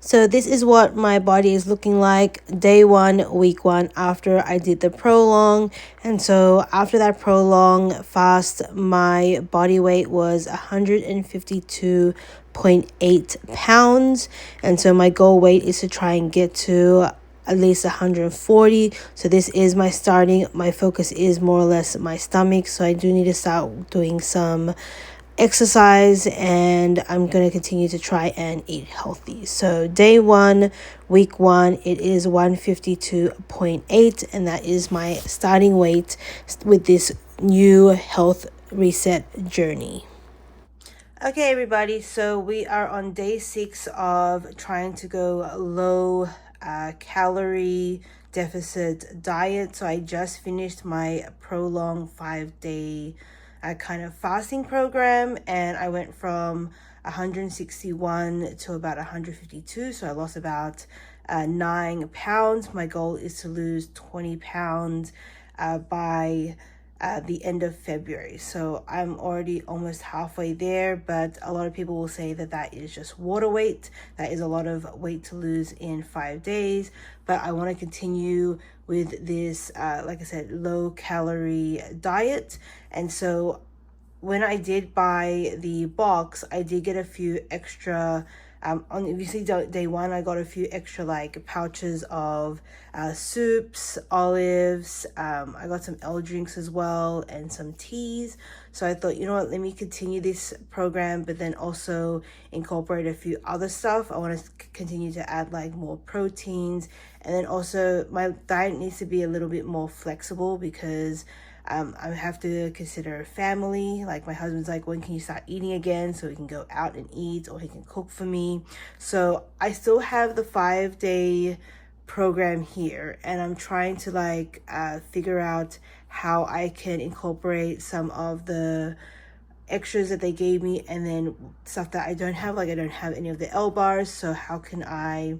So this is what my body is looking like day 1, week 1 after I did the prolong. And so after that prolong fast, my body weight was 152.8 pounds. And so my goal weight is to try and get to at least 140. So this is my starting. My focus is more or less my stomach. So I do need to start doing some exercise, and I'm going to continue to try and eat healthy. So day 1, week 1, it is 152.8, and that is my starting weight with this new health reset journey. Okay, everybody, so we are on day 6 of trying to go low calorie deficit diet. So I just finished my prolonged 5-day kind of fasting program, and I went from 161 to about 152. So I lost about 9 pounds. My goal is to lose 20 pounds by the end of February. So I'm already almost halfway there, but a lot of people will say that that is just water weight. That is a lot of weight to lose in 5 days, but I want to continue with this, like I said, low calorie diet. And so when I did buy the box, I did get a few extra on obviously day 1 I got a few extra like pouches of soups, olives, I got some L drinks as well and some teas. So I thought, you know what, let me continue this program, but then also incorporate a few other stuff. I want to continue to add like more proteins, and then also my diet needs to be a little bit more flexible because I have to consider family. Like my husband's like, when can you start eating again so we can go out and eat, or he can cook for me. So I still have the 5-day program here, and I'm trying to like figure out how I can incorporate some of the extras that they gave me, and then stuff that I don't have. Like I don't have any of the L bars, so how can I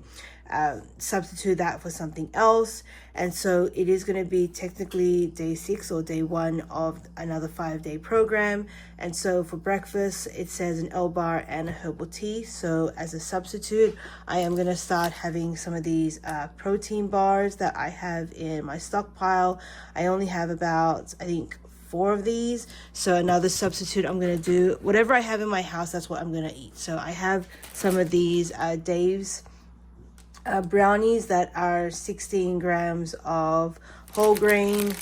substitute that for something else? And so it is going to be technically day 6 or day 1 of another 5-day program. And so for breakfast, it says an L bar and a herbal tea. So as a substitute, I am going to start having some of these protein bars that I have in my stockpile. I only have about, I think, 4 of these. So another substitute, I'm going to do whatever I have in my house, that's what I'm going to eat. So I have some of these Dave's brownies that are 16 grams of whole grain.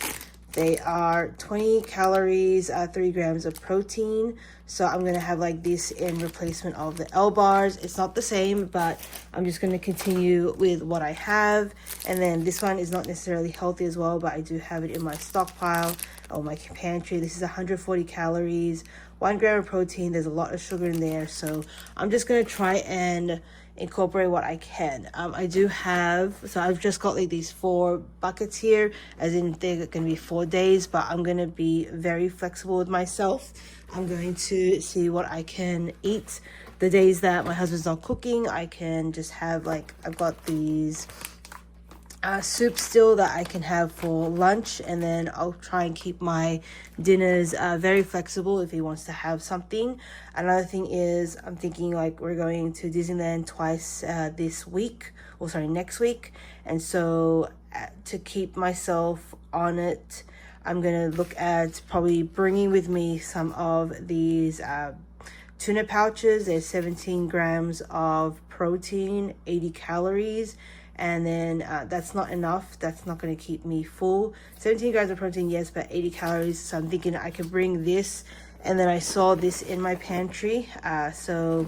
They are 20 calories, 3 grams of protein. So I'm going to have like this in replacement of the L bars. It's not the same, but I'm just going to continue with what I have. And then this one is not necessarily healthy as well, but I do have it in my stockpile or my pantry. This is 140 calories, 1 gram of protein. There's a lot of sugar in there. So I'm just going to try and incorporate what I can. I do have, so I've just got like these 4 buckets here, as in they're gonna be 4 days, but I'm gonna be very flexible with myself. I'm going to see what I can eat. The days that my husband's not cooking, I can just have like, I've got these soup still that I can have for lunch, and then I'll try and keep my dinners very flexible if he wants to have something. Another thing is, I'm thinking like we're going to Disneyland twice this week, or sorry, next week. And so to keep myself on it, I'm gonna look at probably bringing with me some of these tuna pouches. There's 17 grams of protein, 80 calories. And then that's not enough. That's not going to keep me full. 17 grams of protein, yes, but 80 calories. So I'm thinking I could bring this. And then I saw this in my pantry. So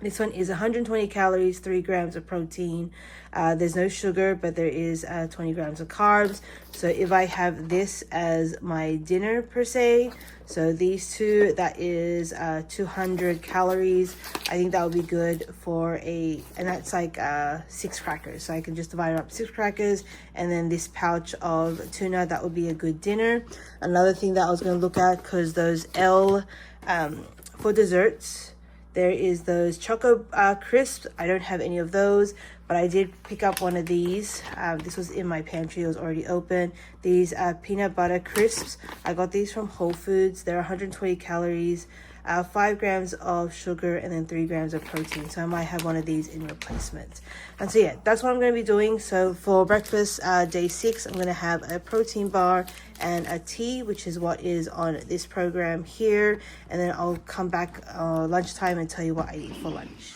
this one is 120 calories, 3 grams of protein. There's no sugar, but there is 20 grams of carbs. So if I have this as my dinner per se, so these two, that is 200 calories. I think that would be good for and that's like 6 crackers. So I can just divide it up 6 crackers, and then this pouch of tuna, that would be a good dinner. Another thing that I was going to look at, because those for desserts, there is those Choco Crisps. I don't have any of those, but I did pick up one of these. This was in my pantry. It was already open. These peanut butter crisps. I got these from Whole Foods. They're 120 calories. 5 grams of sugar, and then 3 grams of protein. So I might have one of these in replacement. And so yeah, that's what I'm going to be doing. So for breakfast, day 6, I'm going to have a protein bar and a tea, which is what is on this program here. And then I'll come back lunchtime and tell you what I eat for lunch.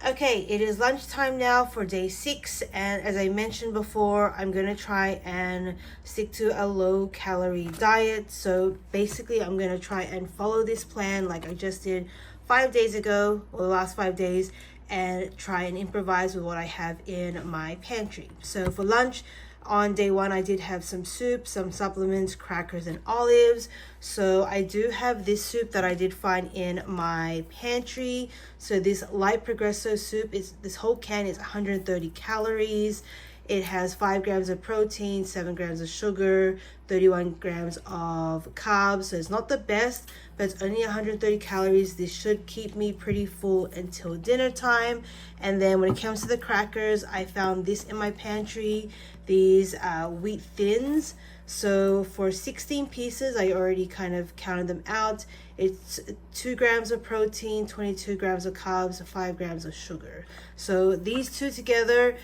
Okay, it is lunchtime now for day 6, and as I mentioned before, I'm gonna try and stick to a low calorie diet. So basically I'm gonna try and follow this plan like I just did 5 days ago, or the last 5 days, and try and improvise with what I have in my pantry. So for lunch, on day 1, I did have some soup, some supplements, crackers, and olives. So I do have this soup that I did find in my pantry. So this light progresso soup, this whole can is 130 calories. It has 5 grams of protein, 7 grams of sugar, 31 grams of carbs. So it's not the best, but it's only 130 calories. This should keep me pretty full until dinner time. And then when it comes to the crackers, I found this in my pantry, these wheat thins. So for 16 pieces, I already kind of counted them out. It's 2 grams of protein, 22 grams of carbs, 5 grams of sugar. So these two together,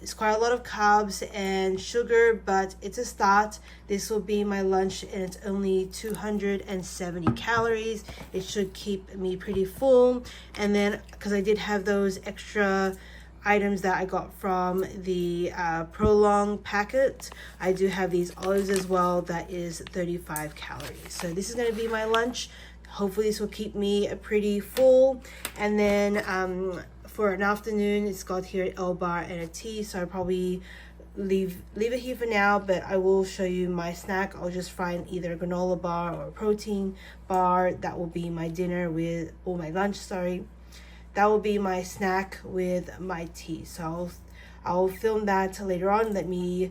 it's quite a lot of carbs and sugar, but it's a start. This will be my lunch, and it's only 270 calories. It should keep me pretty full. And then, because I did have those extra items that I got from the Prolong packet, I do have these olives as well. That is 35 calories. So this is going to be my lunch. Hopefully this will keep me pretty full. And then for an afternoon, it's got here L bar and a tea, so I'll probably leave it here for now, but I will show you my snack. I'll just find either a granola bar or a protein bar. That will be my dinner with, or my lunch, sorry. That will be my snack with my tea. So I'll film that later on. Let me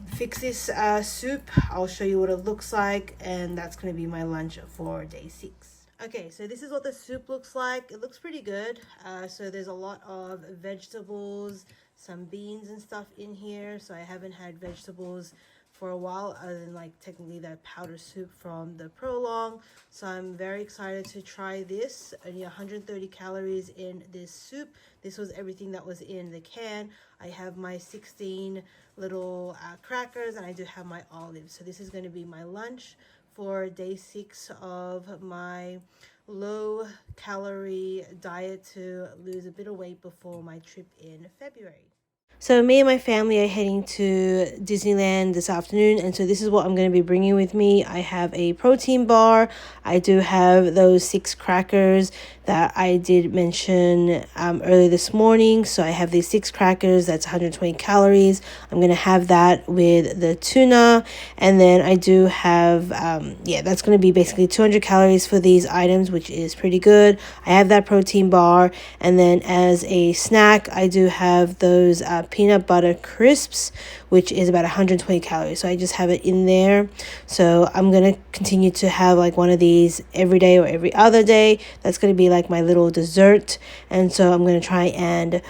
fix this soup. I'll show you what it looks like, and that's going to be my lunch for day 6. Okay, so this is what the soup looks like. It looks pretty good. So there's a lot of vegetables, some beans and stuff in here. So I haven't had vegetables for a while, other than like technically that powder soup from the Prolong. So I'm very excited to try this. Only 130 calories in this soup. This was everything that was in the can. I have my 16 little crackers, and I do have my olives. So this is going to be my lunch for day 6 of my low calorie diet to lose a bit of weight before my trip in February. So me and my family are heading to Disneyland this afternoon, and so this is what I'm going to be bringing with me. I have a protein bar. I do have those 6 crackers that I did mention earlier this morning. So I have these 6 crackers. That's 120 calories. I'm going to have that with the tuna, and then I do have, that's going to be basically 200 calories for these items, which is pretty good. I have that protein bar, and then as a snack, I do have those peanut butter crisps, which is about 120 calories. So I just have it in there. So I'm going to continue to have like one of these every day or every other day. That's going to be like my little dessert. And so I'm going to try and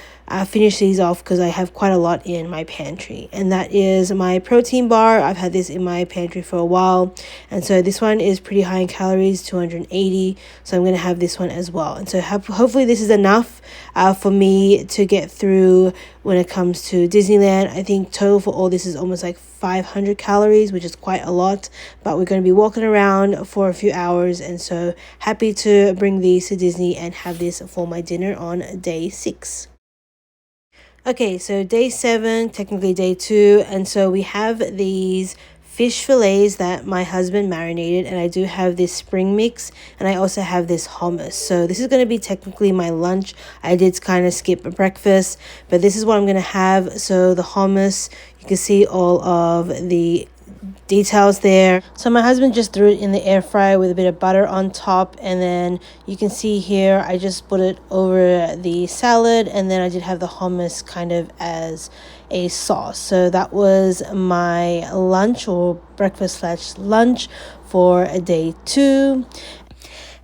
finish these off because I have quite a lot in my pantry. And that is my protein bar. I've had this in my pantry for a while. And so this one is pretty high in calories, 280. So I'm going to have this one as well. And so hopefully this is enough for me to get through when it comes to Disneyland. I think total for all this is almost like 500 calories, which is quite a lot, but we're going to be walking around for a few hours, and so happy to bring these to Disney and have this for my dinner on day 6. Okay, so day 7, technically day 2, and so we have these fish fillets that my husband marinated, and I do have this spring mix, and I also have this hummus. So this is going to be technically my lunch. I did kind of skip breakfast, but this is what I'm going to have. So the hummus, you can see all of the details there. So my husband just threw it in the air fryer with a bit of butter on top, and then you can see here I just put it over the salad, and then I did have the hummus kind of as a sauce. So that was my lunch, or breakfast/lunch for day 2.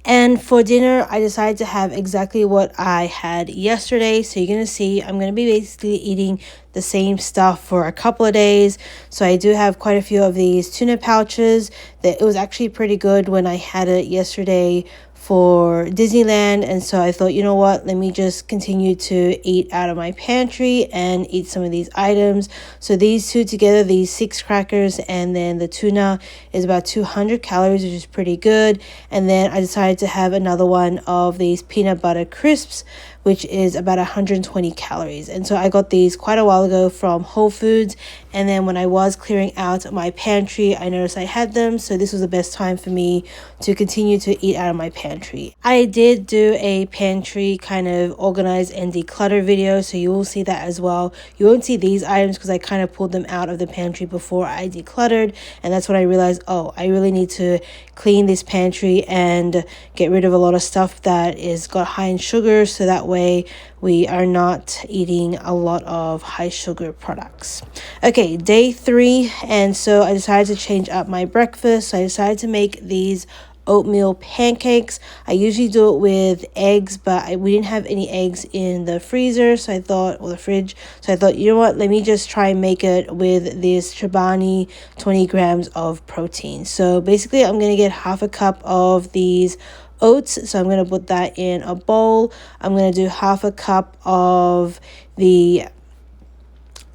And for dinner, I decided to have exactly what I had yesterday. So you're going to see I'm going to be basically eating the same stuff for a couple of days. So I do have quite a few of these tuna pouches that it was actually pretty good when I had it yesterday for Disneyland. And so I thought, you know what, let me just continue to eat out of my pantry and eat some of these items. So these two together, these 6 crackers and then the tuna, is about 200 calories, which is pretty good. And then I decided to have another one of these peanut butter crisps, which is about 120 calories. And so I got these quite a while ago from Whole Foods. And then when I was clearing out my pantry, I noticed I had them. So this was the best time for me to continue to eat out of my pantry. I did do a pantry kind of organize and declutter video, so you will see that as well. You won't see these items because I kind of pulled them out of the pantry before I decluttered. And that's when I realized, oh, I really need to clean this pantry and get rid of a lot of stuff that is got high in sugar, so that way we are not eating a lot of high sugar products. Okay, day 3, and so I decided to change up my breakfast. So I decided to make these oatmeal pancakes. I usually do it with eggs, but we didn't have any eggs in the freezer, so I thought, or the fridge, so I thought, you know what, let me just try and make it with this Chobani 20 grams of protein. So basically I'm going to get half a cup of these oats, so I'm going to put that in a bowl. I'm going to do half a cup of the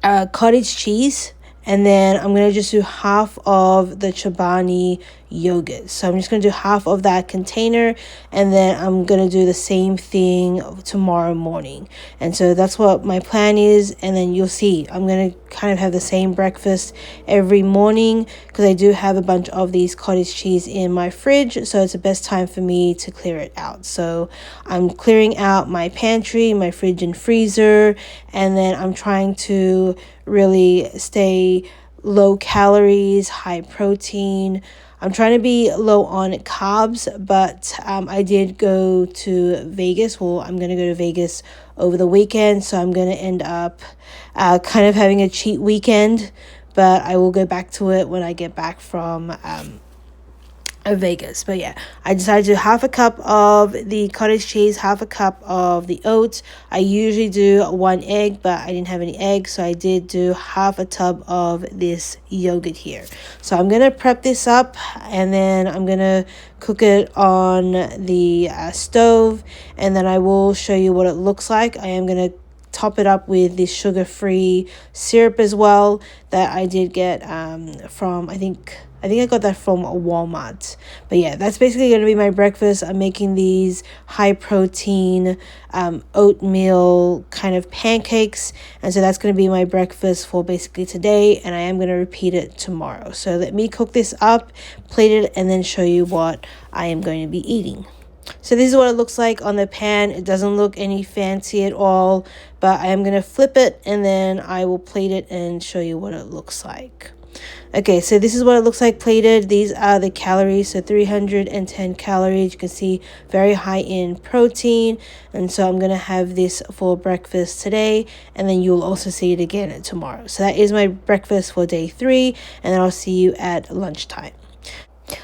cottage cheese, and then I'm going to just do half of the Chobani yogurt. So I'm just going to do half of that container, and then I'm going to do the same thing tomorrow morning. And so that's what my plan is. And then you'll see I'm going to kind of have the same breakfast every morning because I do have a bunch of these cottage cheese in my fridge. So it's the best time for me to clear it out. So I'm clearing out my pantry, my fridge and freezer, and then I'm trying to really stay low calories, high protein. I'm trying to be low on carbs, but I did go to Vegas. Well, I'm going to go to Vegas over the weekend, so I'm going to end up kind of having a cheat weekend, but I will go back to it when I get back from Vegas. But yeah, I decided to do half a cup of the cottage cheese, half a cup of the oats. I usually do 1 egg, but I didn't have any eggs, so I did do half a tub of this yogurt here. So I'm gonna prep this up, and then I'm gonna cook it on the stove, and then I will show you what it looks like. I am gonna top it up with this sugar-free syrup as well that I did get from I think I got that from Walmart. But yeah, that's basically going to be my breakfast. I'm making these high protein oatmeal kind of pancakes. And so that's going to be my breakfast for basically today. And I am going to repeat it tomorrow. So let me cook this up, plate it, and then show you what I am going to be eating. So this is what it looks like on the pan. It doesn't look any fancy at all, but I am going to flip it and then I will plate it and show you what it looks like. Okay, so this is what it looks like plated. These are the calories, so 310 calories. You can see very high in protein, and so I'm going to have this for breakfast today, and then you'll also see it again tomorrow. So that is my breakfast for day 3, and then I'll see you at lunchtime.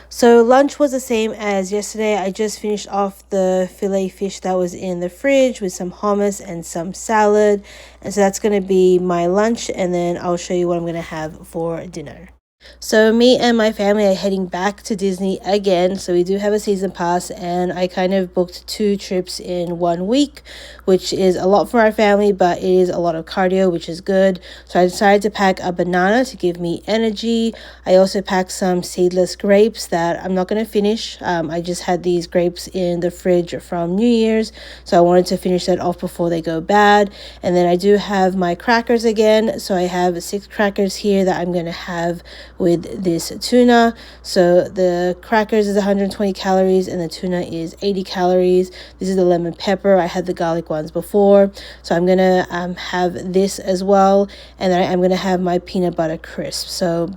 So lunch was the same as yesterday. I just finished off the filet fish that was in the fridge with some hummus and some salad. And so that's going to be my lunch, and then I'll show you what I'm going to have for dinner. So me and my family are heading back to Disney again. So we do have a season pass, and I kind of booked 2 trips in 1 week, which is a lot for our family, but it is a lot of cardio, which is good. So I decided to pack a banana to give me energy. I also packed some seedless grapes that I'm not going to finish. I just had these grapes in the fridge from New Year's, so I wanted to finish that off before they go bad. And then I do have my crackers again. So I have 6 crackers here that I'm going to have with this tuna. So the crackers is 120 calories and the tuna is 80 calories. This is the lemon pepper. I had the garlic ones before, so I'm gonna have this as well, and then I'm gonna have my peanut butter crisp. So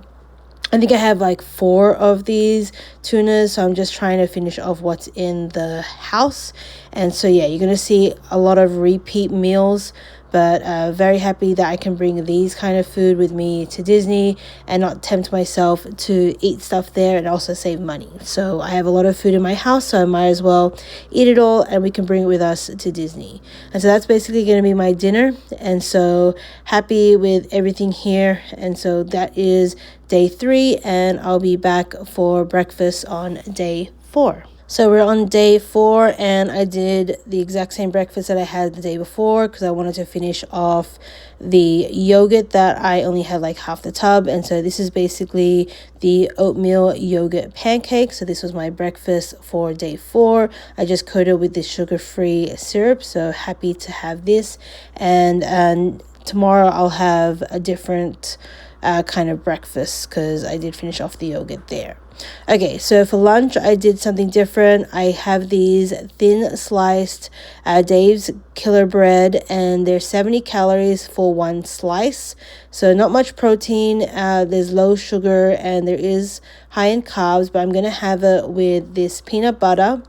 I think I have like 4 of these tunas, so I'm just trying to finish off what's in the house. And so yeah, you're gonna see a lot of repeat meals, but very happy that I can bring these kind of food with me to Disney and not tempt myself to eat stuff there and also save money. So I have a lot of food in my house, so I might as well eat it all and we can bring it with us to Disney. And so that's basically going to be my dinner. And so happy with everything here. And so that is day 3, and I'll be back for breakfast on day 4. So we're on day 4, and I did the exact same breakfast that I had the day before because I wanted to finish off the yogurt that I only had like half the tub. And so this is basically the oatmeal yogurt pancake. So this was my breakfast for day 4. I just coated with the sugar-free syrup, so happy to have this. And tomorrow I'll have a different kind of breakfast because I did finish off the yogurt there. Okay, so for lunch I did something different. I have these thin sliced Dave's Killer Bread, and they're 70 calories for one slice, so not much protein. There's low sugar and there is high in carbs, but I'm gonna have it with this peanut butter.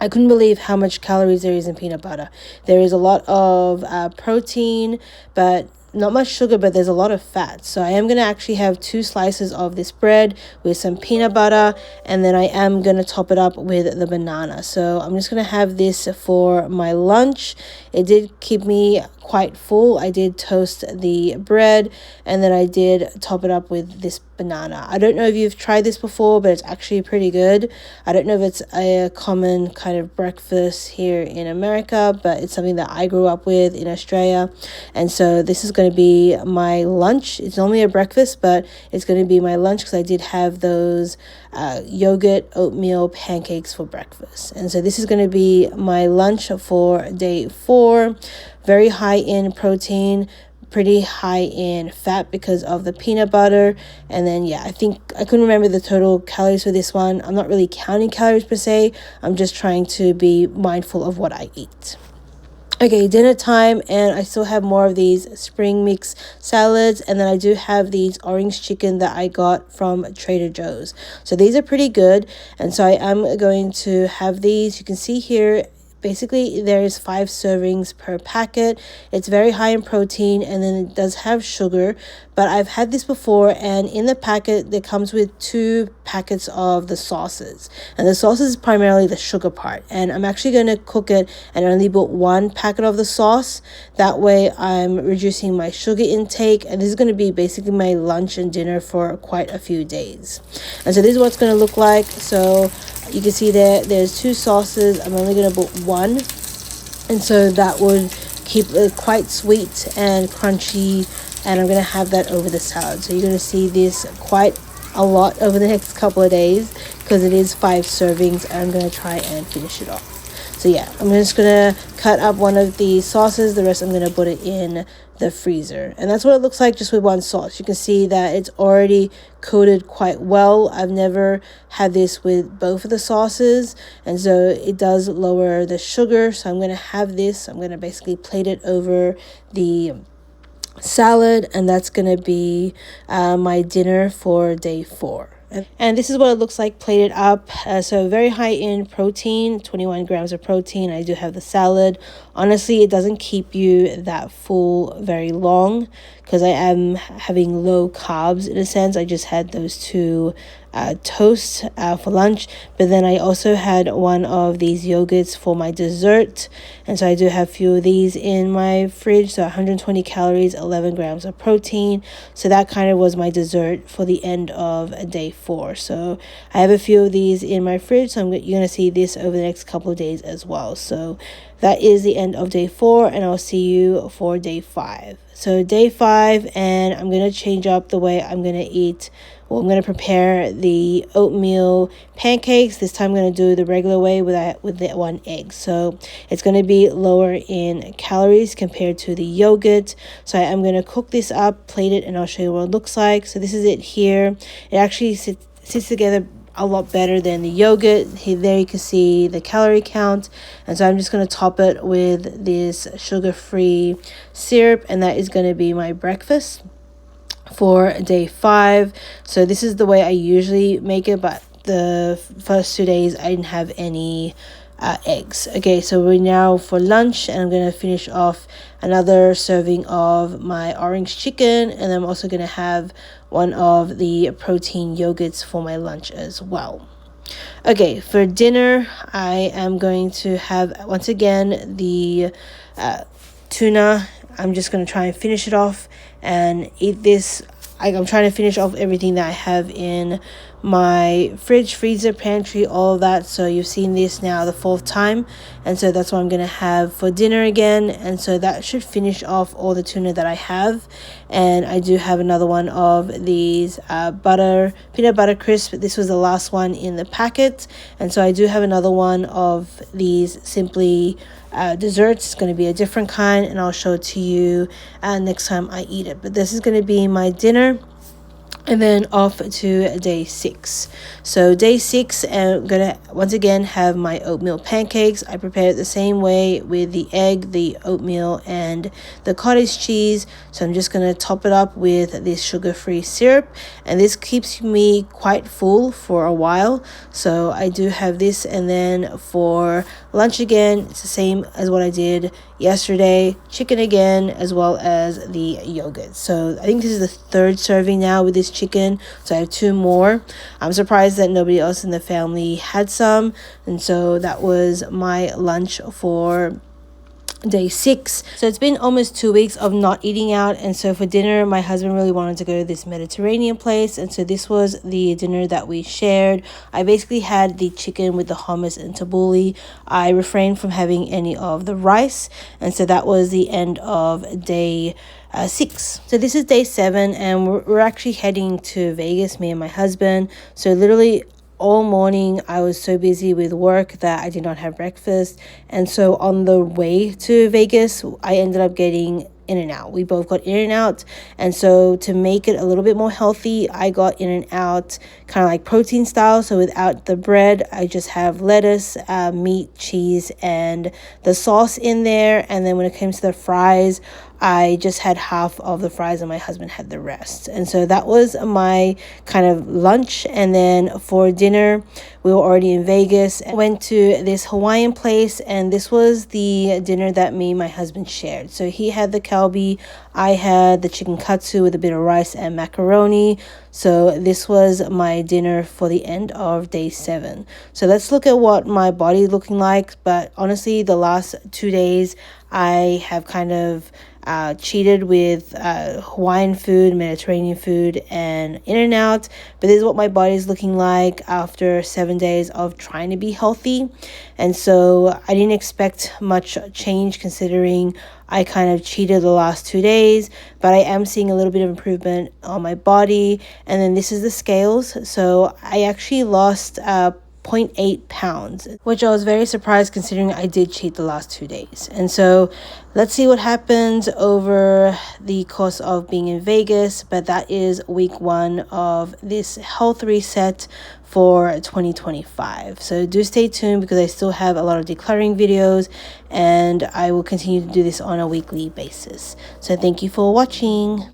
I couldn't believe how much calories there is in peanut butter. There is a lot of protein, but not much sugar, but there's a lot of fat. So I am going to actually have 2 slices of this bread with some peanut butter, and then I am going to top it up with the banana. So I'm just going to have this for my lunch. It did keep me quite full. I did toast the bread, and then I did top it up with this banana. I don't know if you've tried this before, but it's actually pretty good. I don't know if it's a common kind of breakfast here in America, but it's something that I grew up with in Australia. And so this is going to be my lunch. It's normally a breakfast, but it's going to be my lunch because I did have those yogurt oatmeal pancakes for breakfast. And so this is going to be my lunch for day 4. Very high in protein, pretty high in fat because of the peanut butter. And then yeah, I think I couldn't remember the total calories for this one. I'm not really counting calories per se. I'm just trying to be mindful of what I eat. Okay, dinner time, and I still have more of these spring mix salads, and then I do have these orange chicken that I got from Trader Joe's. So these are pretty good, and so I am going to have these. You can see here, basically there's 5 servings per packet. It's very high in protein, and then it does have sugar, but I've had this before, and in the packet it comes with 2 packets of the sauces, and the sauce is primarily the sugar part, and I'm actually going to cook it and only put 1 packet of the sauce. That way I'm reducing my sugar intake, and this is going to be basically my lunch and dinner for quite a few days. And so this is what it's going to look like. So you can see there's 2 sauces. I'm only going to put 1, and so that would keep it quite sweet and crunchy, and I'm going to have that over the salad. So you're going to see this quite a lot over the next couple of days because it is 5 servings, and I'm going to try and finish it off. So yeah, I'm just going to cut up one of the sauces. The rest I'm going to put it in the freezer. And that's what it looks like just with 1 sauce. You can see that it's already coated quite well. I've never had this with both of the sauces, and so it does lower the sugar. So I'm going to have this. I'm going to basically plate it over the salad, and that's going to be my dinner for day 4. And this is what it looks like plated up. So very high in protein, 21 grams of protein. I do have the salad. Honestly, it doesn't keep you that full very long because I am having low carbs in a sense. I just had those 2 toast for lunch, but then I also had one of these yogurts for my dessert, and so I do have a few of these in my fridge. So 120 calories, 11 grams of protein. So that kind of was my dessert for the end of day 4. So I have a few of these in my fridge, so you're going to see this over the next couple of days as well. So that is the end of day 4, and I'll see you for day 5. So day 5, and I'm going to change up the way I'm going to eat. Well, I'm going to prepare the oatmeal pancakes. This time I'm going to do the regular way with the 1 egg. So it's going to be lower in calories compared to the yogurt. So I'm going to cook this up, plate it, and I'll show you what it looks like. So this is it here. It actually sits together a lot better than the yogurt. There you can see the calorie count, and so I'm just going to top it with this sugar-free syrup, and that is going to be my breakfast for day 5. So this is the way I usually make it, but the first 2 days I didn't have any eggs. Okay, so we're now for lunch, and I'm going to finish off another serving of my orange chicken, and I'm also going to have one of the protein yogurts for my lunch as well. Okay, for dinner, I am going to have, once again, the tuna. I'm just going to try and finish it off and eat this. I'm trying to finish off everything that I have in my fridge, freezer, pantry, all of that. So you've seen this now the fourth time, and so that's what I'm gonna have for dinner again. And so that should finish off all the tuna that I have. And I do have another one of these peanut butter crisp. This was the last one in the packet, and so I do have another one of these Simply desserts. It's going to be a different kind, and I'll show it to you next time I eat it. But this is going to be my dinner, and then off to day 6. So day 6, I'm gonna once again have my oatmeal pancakes. I prepare it the same way with the egg, the oatmeal, and the cottage cheese. So I'm just gonna top it up with this sugar-free syrup, and this keeps me quite full for a while. So I do have this, and then for lunch again, it's the same as what I did yesterday. Chicken again, as well as the yogurt. So I think this is the 3rd serving now with this chicken, so I have 2 more. I'm surprised that nobody else in the family had some, and so that was my lunch for day 6. So it's been almost 2 weeks of not eating out, and so for dinner my husband really wanted to go to this Mediterranean place, and so this was the dinner that we shared. I basically had the chicken with the hummus and tabbouleh. I refrained from having any of the rice, and so that was the end of day 6. So this is day 7, and we're actually heading to Vegas, me and my husband. So literally all morning I was so busy with work that I did not have breakfast, and so on the way to Vegas I ended up getting In-N-Out. We both got In-N-Out, and so to make it a little bit more healthy, I got In-N-Out kind of like protein style. So without the bread, I just have lettuce, meat, cheese, and the sauce in there. And then when it comes to the fries, I just had half of the fries and my husband had the rest. And so that was my kind of lunch. And then for dinner, we were already in Vegas. I went to this Hawaiian place, and this was the dinner that me and my husband shared. So he had the kalbi, I had the chicken katsu with a bit of rice and macaroni. So this was my dinner for the end of day 7. So let's look at what my body is looking like. But honestly, the last 2 days I have kind of cheated with Hawaiian food, Mediterranean food, and In-N-Out. But this is what my body is looking like after 7 days of trying to be healthy. And so I didn't expect much change considering I kind of cheated the last 2 days, but I am seeing a little bit of improvement on my body. And then this is the scales. So I actually lost 0.8 pounds, which I was very surprised considering I did cheat the last 2 days. And so let's see what happens over the course of being in Vegas. But that is week 1 of this health reset for 2025. So do stay tuned because I still have a lot of decluttering videos, and I will continue to do this on a weekly basis. So thank you for watching.